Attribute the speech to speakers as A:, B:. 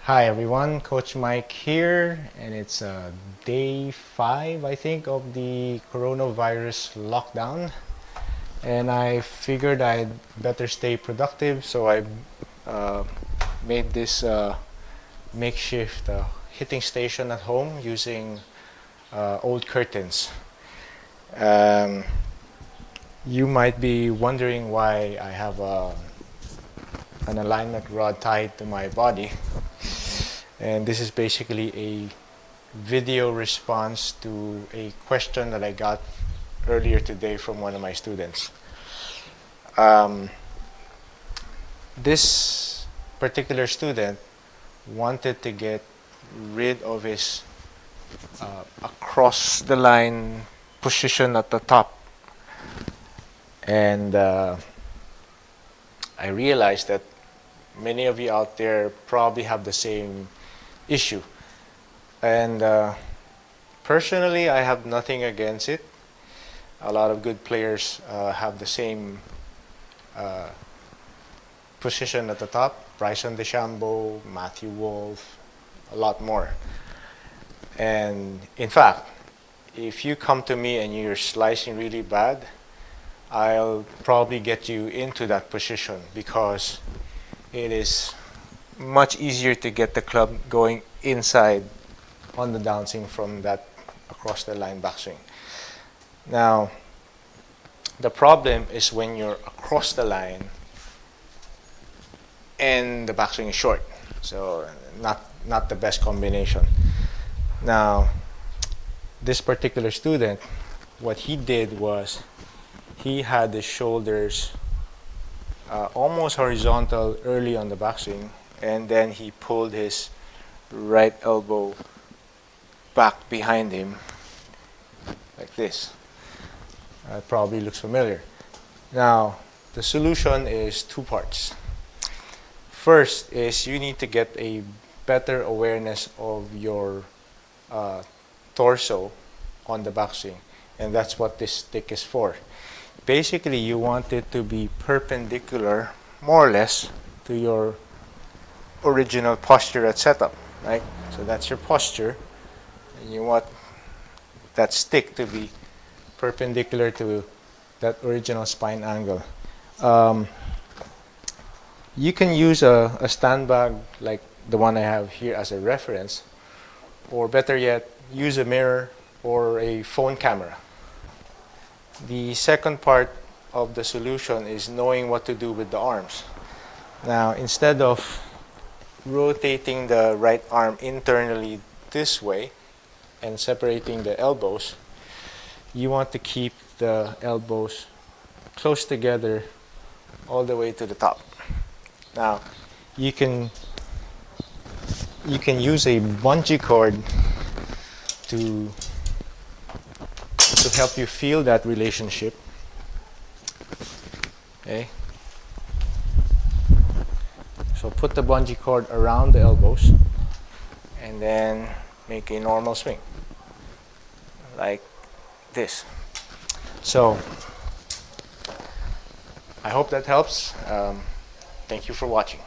A: Hi everyone, Coach Mike here, and it's day 5, I think, of the coronavirus lockdown. And I figured I'd better stay productive, so I uh, made this makeshift hitting station at home using old curtains. Um, you might be wondering why I have an alignment rod tied to my body. And this is basically a video response to a question that I got earlier today from one of my students. Um, this particular student wanted to get rid of his across the line position at the top. And I realized that many of you out there probably have the same issue. And personally, I have nothing against it. A lot of good players have the same position at the top. Bryson DeChambeau, Matthew Wolff, a lot more. And in fact, if you come to me and you're slicing really bad, I'll probably get you into that position because it is much easier to get the club going inside on the downswing from that across the line backswing. Now, the problem is when you're across the line and the backswing is short. So not the best combination. Now, this particular student, what he did was he had his shoulders almost horizontal early on the backswing, and then he pulled his right elbow back behind him like this. It probably looks familiar. Now, the solution is two parts. First is you need to get a better awareness of your torso on the backswing, and that's what this stick is for. Basically, you want it to be perpendicular, more or less, to your original posture at setup, right? So that's your posture, and you want that stick to be perpendicular to that original spine angle. You can use a stand bag like the one I have here as a reference, or better yet, use a mirror or a phone camera. The second part of the solution is knowing what to do with the arms. Now, instead of rotating the right arm internally this way and separating the elbows, you want to keep the elbows close together all the way to the top. Now, you can use a bungee cord to help you feel that relationship. Okay. So put the bungee cord around the elbows and then make a normal swing like this. So I hope that helps. Thank you for watching.